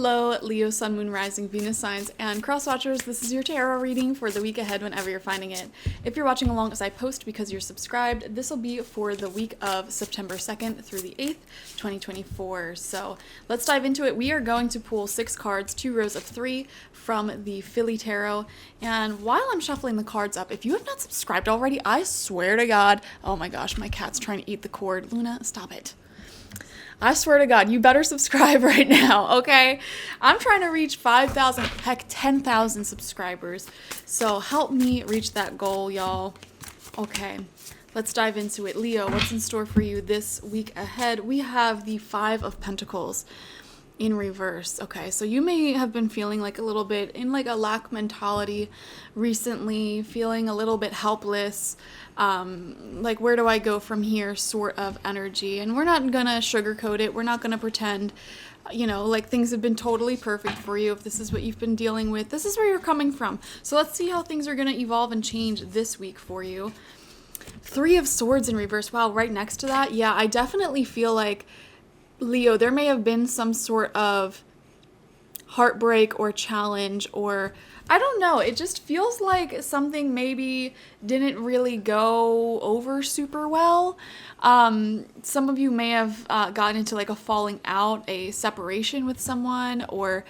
Hello, Leo, Sun, Moon, Rising, Venus signs, and cross watchers. This is your tarot reading for the week ahead whenever you're finding it. If you're watching along as I post because you're subscribed, this will be for the week of September 2nd through the 8th, 2024. So let's dive into it. We are going to pull 6 cards, 2 rows of 3 from the Philly Tarot. And while I'm shuffling the cards up, if you have not subscribed already, I swear to God, oh my gosh, my cat's trying to eat the cord. Luna, stop it. I swear to God, you better subscribe right now, okay? I'm trying to reach 5,000, heck, 10,000 subscribers. So help me reach that goal, y'all. Okay, let's dive into it. Leo, what's in store for you this week ahead? We have the 5 of Pentacles in reverse. Okay, so you may have been feeling like a little bit in like a lack mentality recently, feeling a little bit helpless, like where do I go from here sort of energy. And we're not gonna sugarcoat it, we're not gonna pretend, you know, like things have been totally perfect for you. If this is what you've been dealing with, this is where you're coming from. So let's see how things are gonna evolve and change this week for you. 3 of Swords in reverse. Wow, right next to that, yeah, I definitely feel like, Leo, there may have been some sort of heartbreak or challenge, or I don't know, it just feels like something maybe didn't really go over super well. Some of you may have gotten into like a falling out, a separation with someone, or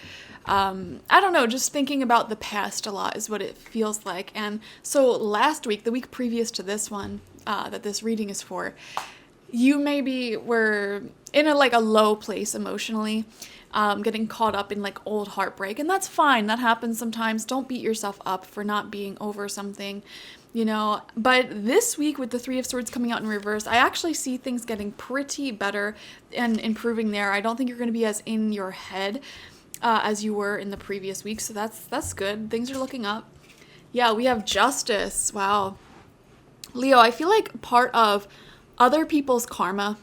I don't know, just thinking about the past a lot is what it feels like. And so last week, the week previous to this one that this reading is for, you maybe were in a low place emotionally, getting caught up in like old heartbreak, and that's fine. That happens sometimes. Don't beat yourself up for not being over something, you know. But this week with the 3 of Swords coming out in reverse, I actually see things getting pretty better and improving there. I don't think you're going to be as in your head as you were in the previous week, so that's good. Things are looking up. Yeah, we have Justice. Wow. Leo, I feel like part of other people's karma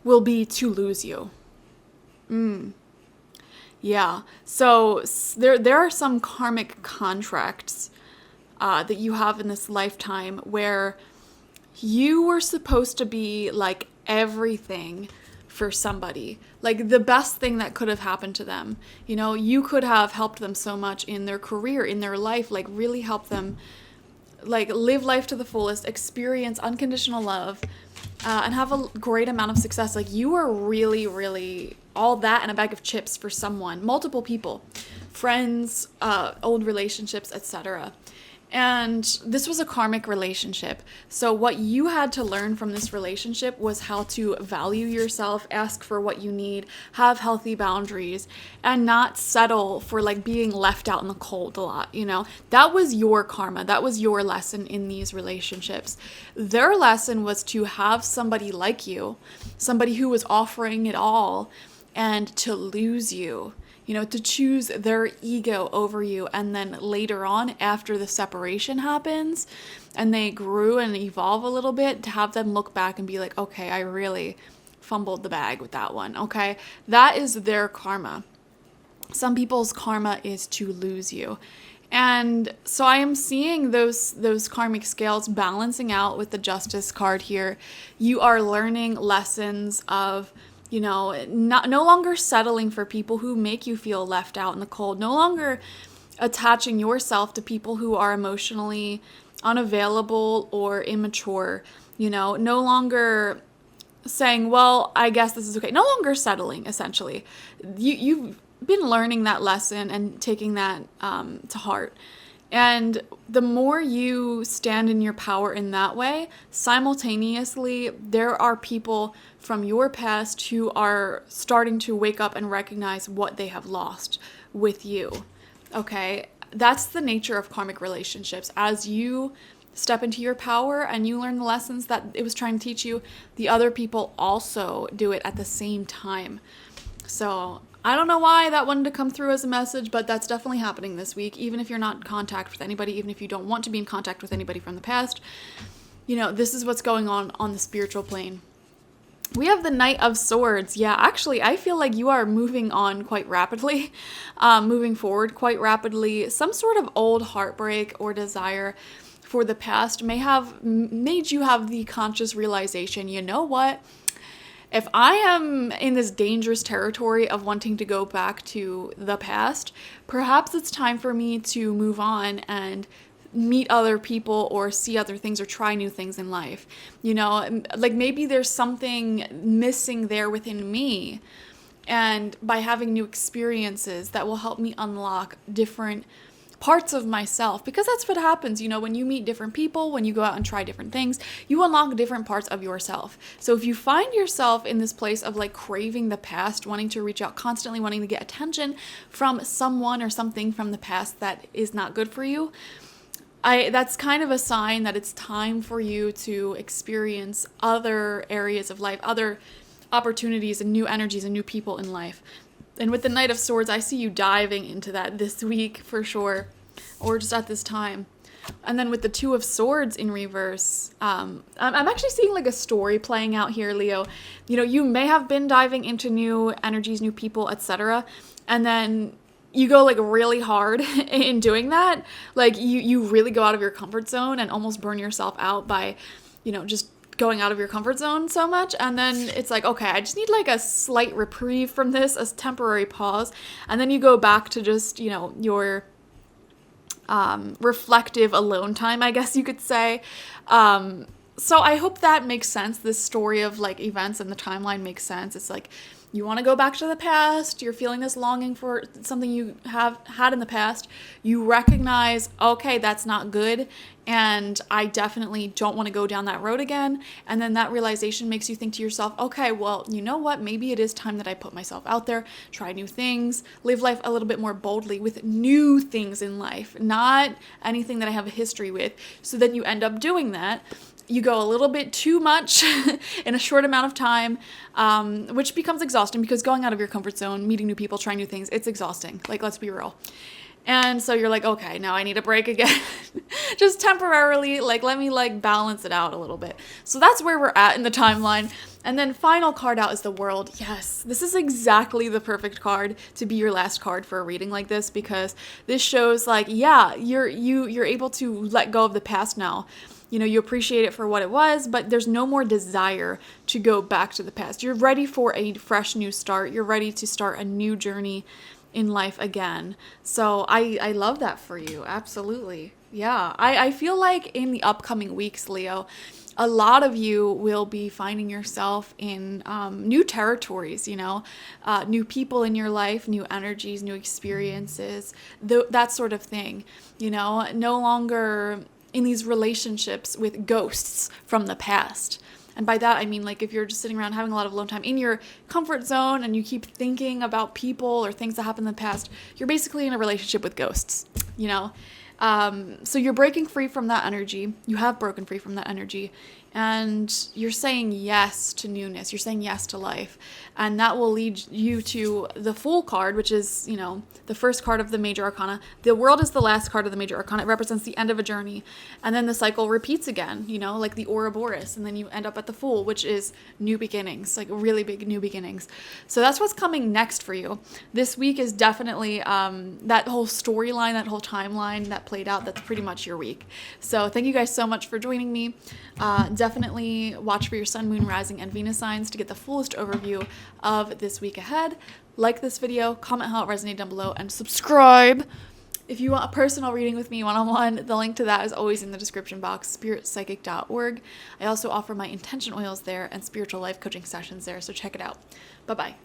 will be to lose you. Yeah. So there are some karmic contracts that you have in this lifetime where you were supposed to be like everything for somebody, like the best thing that could have happened to them. You know, you could have helped them so much in their career, in their life, like really help them like live life to the fullest, experience unconditional love, and have a great amount of success. Like you were really, really all that and a bag of chips for someone, multiple people, friends, old relationships, etc. And this was a karmic relationship. So what you had to learn from this relationship was how to value yourself, ask for what you need, have healthy boundaries, and not settle for like being left out in the cold a lot, you know? That was your karma. That was your lesson in these relationships. Their lesson was to have somebody like you, somebody who was offering it all, and to lose you. You know, to choose their ego over you. And then later on, after the separation happens and they grew and evolve a little bit, to have them look back and be like, okay, I really fumbled the bag with that one. Okay. That is their karma. Some people's karma is to lose you. And so I am seeing those karmic scales balancing out with the Justice card here. You are learning lessons of, you know, no longer settling for people who make you feel left out in the cold, no longer attaching yourself to people who are emotionally unavailable or immature, you know, no longer saying, well, I guess this is okay, no longer settling, essentially. You've been learning that lesson and taking that to heart. And the more you stand in your power in that way, simultaneously, there are people from your past who are starting to wake up and recognize what they have lost with you. Okay? That's the nature of karmic relationships. As you step into your power and you learn the lessons that it was trying to teach you, the other people also do it at the same time. So I don't know why that wanted to come through as a message, but that's definitely happening this week. Even if you're not in contact with anybody, even if you don't want to be in contact with anybody from the past, you know, this is what's going on the spiritual plane. We have the Knight of Swords. Yeah, actually, I feel like you are moving on quite rapidly, moving forward quite rapidly. Some sort of old heartbreak or desire for the past may have made you have the conscious realization, you know what? if I am in this dangerous territory of wanting to go back to the past, perhaps it's time for me to move on and meet other people or see other things or try new things in life. Like maybe there's something missing there within me. And by having new experiences that will help me unlock different parts of myself, because that's what happens, when you meet different people, when you go out and try different things, you unlock different parts of yourself. So if you find yourself in this place of like craving the past, wanting to reach out constantly, wanting to get attention from someone or something from the past that is not good for you, that's kind of a sign that it's time for you to experience other areas of life, other opportunities and new energies and new people in life. And with the Knight of Swords, I see you diving into that this week for sure, or just at this time. And then with the Two of Swords in reverse, I'm actually seeing like a story playing out here, Leo. You may have been diving into new energies, new people, etc. And then you go like really hard in doing that. Like you really go out of your comfort zone and almost burn yourself out by, just going out of your comfort zone so much. And then it's like, okay, I just need like a slight reprieve from this, a temporary pause. And then you go back to just, your reflective alone time, I guess you could say. So I hope that makes sense. This story of like events and the timeline makes sense. It's like, you want to go back to the past, you're feeling this longing for something you have had in the past, you recognize, okay, that's not good, and I definitely don't want to go down that road again, and then that realization makes you think to yourself, okay, well, you know what, maybe it is time that I put myself out there, try new things, live life a little bit more boldly with new things in life, not anything that I have a history with. So then you end up doing that. You go a little bit too much in a short amount of time, which becomes exhausting because going out of your comfort zone, meeting new people, trying new things, it's exhausting. Like, let's be real. And so you're like, okay, now I need a break again. Just temporarily, like, let me like balance it out a little bit. So that's where we're at in the timeline. And then final card out is the World. Yes, this is exactly the perfect card to be your last card for a reading like this, because this shows like, yeah, you're able to let go of the past now. You appreciate it for what it was, but there's no more desire to go back to the past. You're ready for a fresh new start. You're ready to start a new journey in life again. So I love that for you. Absolutely. Yeah. I feel like in the upcoming weeks, Leo, a lot of you will be finding yourself in new territories, new people in your life, new energies, new experiences, that sort of thing, no longer in these relationships with ghosts from the past. And by that, I mean, like, if you're just sitting around having a lot of alone time in your comfort zone and you keep thinking about people or things that happened in the past, you're basically in a relationship with ghosts, So you're breaking free from that energy. You have broken free from that energy. And you're saying yes to newness. You're saying yes to life. And that will lead you to the Fool card, which is, the first card of the major arcana. The World is the last card of the major arcana. It represents the end of a journey. And then the cycle repeats again, like the Ouroboros. And then you end up at the Fool, which is new beginnings, like really big new beginnings. So that's what's coming next for you. This week is definitely that whole storyline, that whole timeline that played out. That's pretty much your week. So thank you guys so much for joining me. Definitely watch for your Sun, Moon, Rising, and Venus signs to get the fullest overview of this week ahead. Like this video, comment how it resonated down below, and subscribe. If you want a personal reading with me one-on-one, the link to that is always in the description box, spiritpsychic.org. I also offer my intention oils there and spiritual life coaching sessions there, so check it out. Bye-bye.